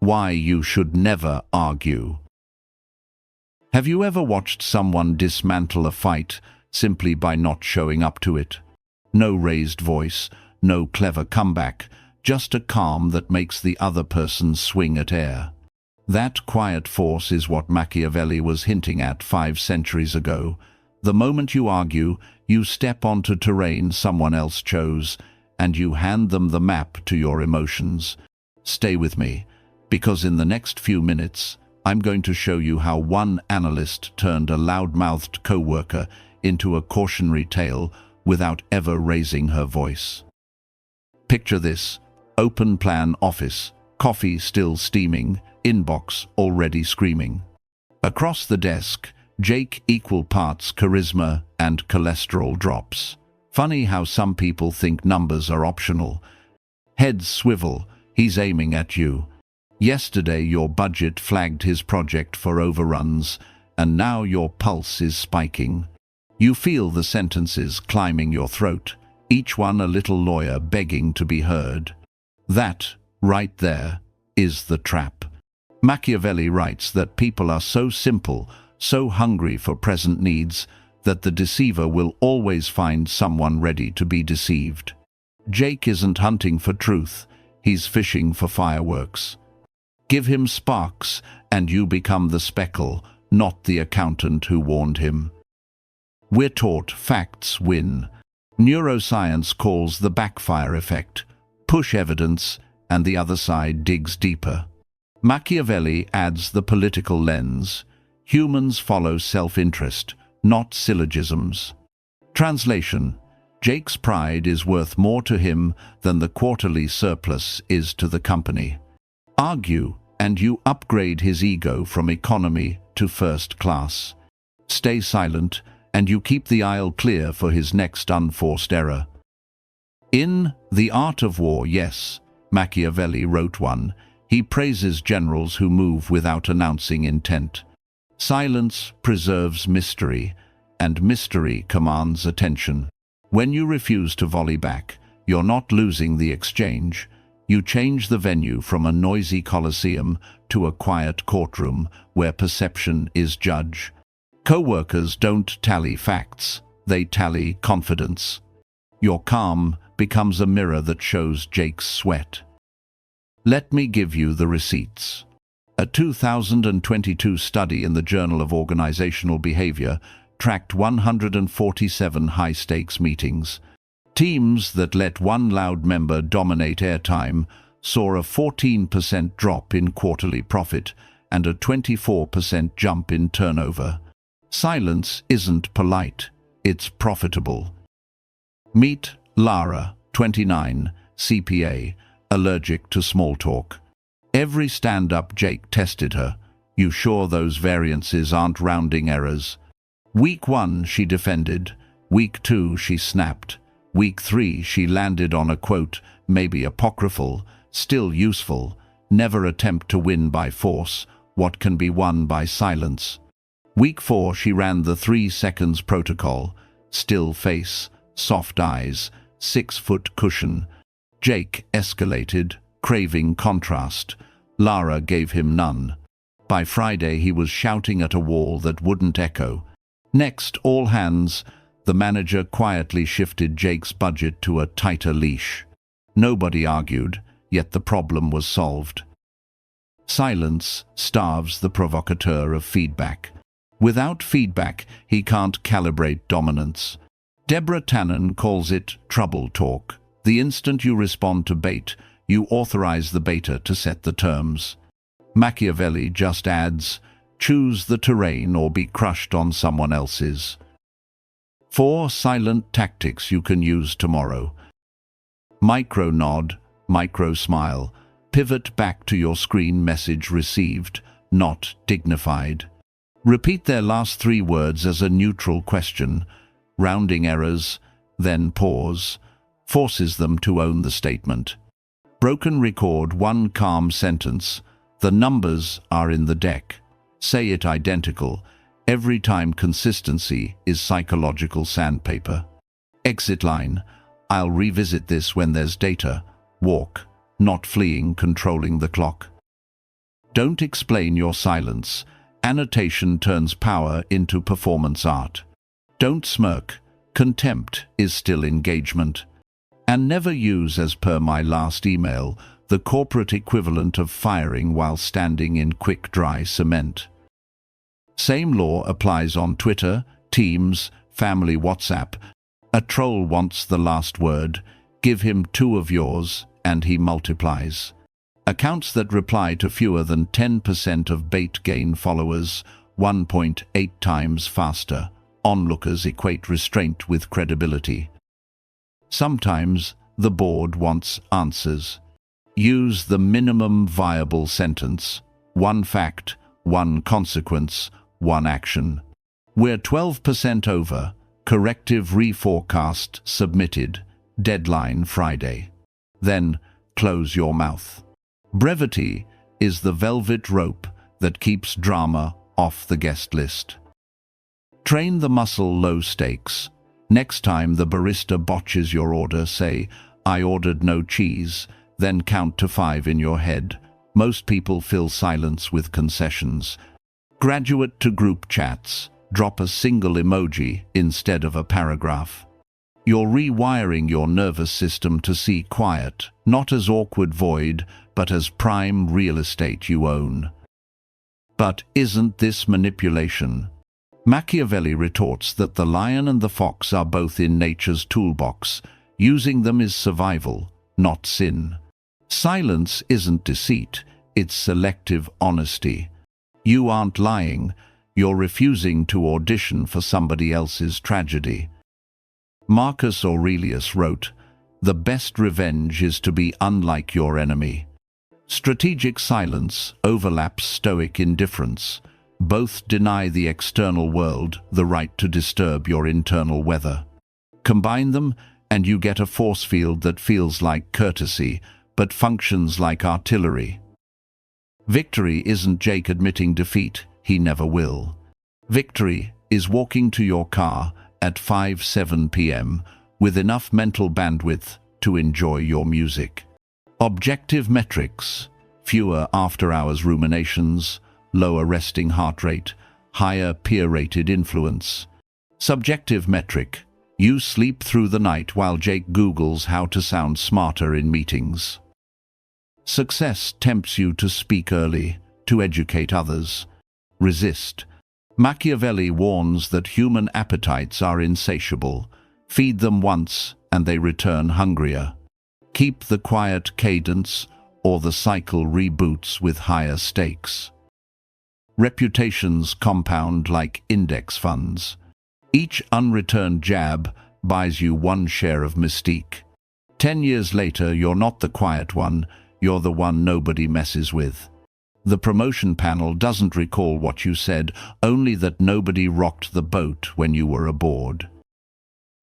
Why you should never argue. Have you ever watched someone dismantle a fight simply by not showing up to it? No raised voice, no clever comeback, just a calm that makes the other person swing at air. That quiet force is what Machiavelli was hinting at 5 centuries ago. The moment you argue, you step onto terrain someone else chose, and you hand them the map to your emotions. Stay with me, because in the next few minutes, I'm going to show you how one analyst turned a loud-mouthed co-worker into a cautionary tale without ever raising her voice. Picture this: open-plan office, coffee still steaming, inbox already screaming. Across the desk, Jake equal parts charisma and cholesterol drops. Funny how some people think numbers are optional. Heads swivel, he's aiming at you. Yesterday your budget flagged his project for overruns, and now your pulse is spiking. You feel the sentences climbing your throat, each one a little lawyer begging to be heard. That, right there, is the trap. Machiavelli writes that people are so simple, so hungry for present needs, that the deceiver will always find someone ready to be deceived. Jake isn't hunting for truth, he's fishing for fireworks. Give him sparks, and you become the speckle, not the accountant who warned him. We're taught facts win. Neuroscience calls the backfire effect. Push evidence, and the other side digs deeper. Machiavelli adds the political lens. Humans follow self-interest, not syllogisms. Translation: Jake's pride is worth more to him than the quarterly surplus is to the company. Argue, and you upgrade his ego from economy to first class. Stay silent, and you keep the aisle clear for his next unforced error. In The Art of War, yes, Machiavelli wrote one, he praises generals who move without announcing intent. Silence preserves mystery, and mystery commands attention. When you refuse to volley back, you're not losing the exchange. You change the venue from a noisy coliseum to a quiet courtroom where perception is judge. Co-workers don't tally facts, they tally confidence. Your calm becomes a mirror that shows Jake's sweat. Let me give you the receipts. A 2022 study in the Journal of Organizational Behavior tracked 147 high-stakes meetings. Teams that let one loud member dominate airtime saw a 14% drop in quarterly profit and a 24% jump in turnover. Silence isn't polite, it's profitable. Meet Lara, 29, CPA, allergic to small talk. Every stand-up Jake tested her. You sure those variances aren't rounding errors? Week 1, she defended. Week 2, she snapped. Week 3, she landed on a quote, maybe apocryphal, still useful. Never attempt to win by force what can be won by silence. Week 4, she ran the 3 seconds protocol. Still face, soft eyes, 6-foot cushion. Jake escalated, craving contrast. Lara gave him none. By Friday, he was shouting at a wall that wouldn't echo. Next, all hands, the manager quietly shifted Jake's budget to a tighter leash. Nobody argued, yet the problem was solved. Silence starves the provocateur of feedback. Without feedback, he can't calibrate dominance. Deborah Tannen calls it trouble talk. The instant you respond to bait, you authorize the baiter to set the terms. Machiavelli just adds, choose the terrain or be crushed on someone else's. 4 silent tactics you can use tomorrow. Micro nod, micro smile. Pivot back to your screen message received, not dignified. Repeat their last 3 words as a neutral question. Rounding errors, then pause. Forces them to own the statement. Broken record 1 calm sentence. The numbers are in the deck. Say it identical. Every time consistency is psychological sandpaper. Exit line. I'll revisit this when there's data. Walk, not fleeing, controlling the clock. Don't explain your silence. Annotation turns power into performance art. Don't smirk. Contempt is still engagement. And never use, as per my last email, the corporate equivalent of firing while standing in quick dry cement. Same law applies on Twitter, Teams, family WhatsApp. A troll wants the last word. Give him 2 of yours, and he multiplies. Accounts that reply to fewer than 10% of bait gain followers 1.8 times faster. Onlookers equate restraint with credibility. Sometimes the board wants answers. Use the minimum viable sentence. 1 fact, 1 consequence, 1 action. We're 12% over. Corrective reforecast submitted. Deadline Friday. Then close your mouth. Brevity is the velvet rope that keeps drama off the guest list. Train the muscle low stakes. Next time the barista botches your order, say, "I ordered no cheese," then count to 5 in your head. Most people fill silence with concessions. Graduate to group chats. Drop a single emoji instead of a paragraph. You're rewiring your nervous system to see quiet, not as awkward void, but as prime real estate you own. But isn't this manipulation? Machiavelli retorts that the lion and the fox are both in nature's toolbox. Using them is survival, not sin. Silence isn't deceit, it's selective honesty. You aren't lying, you're refusing to audition for somebody else's tragedy. Marcus Aurelius wrote, "The best revenge is to be unlike your enemy." Strategic silence overlaps stoic indifference. Both deny the external world the right to disturb your internal weather. Combine them, and you get a force field that feels like courtesy, but functions like artillery. Victory isn't Jake admitting defeat, he never will. Victory is walking to your car at 5:07 p.m. with enough mental bandwidth to enjoy your music. Objective metrics: fewer after-hours ruminations, lower resting heart rate, higher peer-rated influence. Subjective metric: you sleep through the night while Jake Googles how to sound smarter in meetings. Success tempts you to speak early, to educate others. Resist. Machiavelli warns that human appetites are insatiable. Feed them once, and they return hungrier. Keep the quiet cadence, or the cycle reboots with higher stakes. Reputations compound like index funds. Each unreturned jab buys you 1 share of mystique. 10 years later, you're not the quiet one, you're the one nobody messes with. The promotion panel doesn't recall what you said, only that nobody rocked the boat when you were aboard.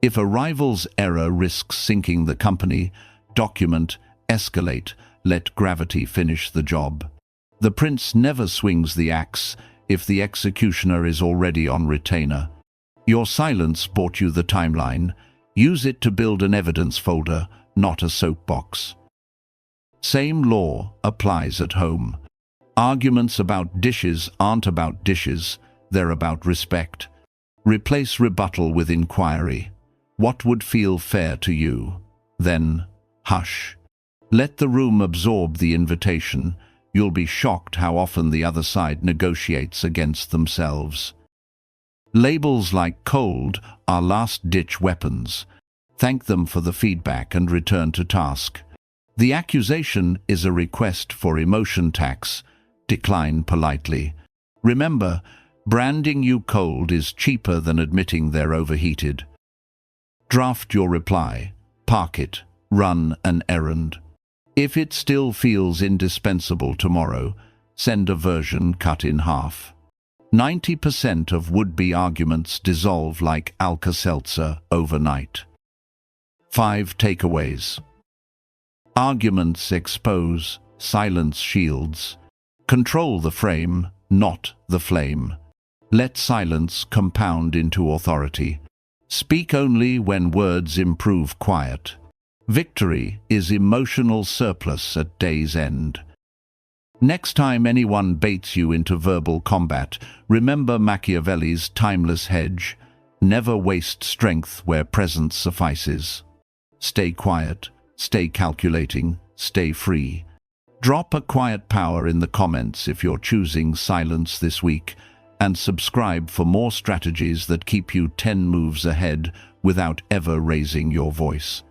If a rival's error risks sinking the company, document, escalate, let gravity finish the job. The prince never swings the axe if the executioner is already on retainer. Your silence bought you the timeline. Use it to build an evidence folder, not a soapbox. Same law applies at home. Arguments about dishes aren't about dishes, they're about respect. Replace rebuttal with inquiry. What would feel fair to you? Then, hush. Let the room absorb the invitation. You'll be shocked how often the other side negotiates against themselves. Labels like cold are last-ditch weapons. Thank them for the feedback and return to task. The accusation is a request for emotion tax. Decline politely. Remember, branding you cold is cheaper than admitting they're overheated. Draft your reply. Park it. Run an errand. If it still feels indispensable tomorrow, send a version cut in half. 90% of would-be arguments dissolve like Alka-Seltzer overnight. 5 takeaways. Arguments expose, silence shields. Control the frame, not the flame. Let silence compound into authority. Speak only when words improve quiet. Victory is emotional surplus at day's end. Next time anyone baits you into verbal combat, remember Machiavelli's timeless hedge. Never waste strength where presence suffices. Stay quiet, stay calculating, stay free. Drop a quiet power in the comments if you're choosing silence this week, and subscribe for more strategies that keep you 10 moves ahead without ever raising your voice.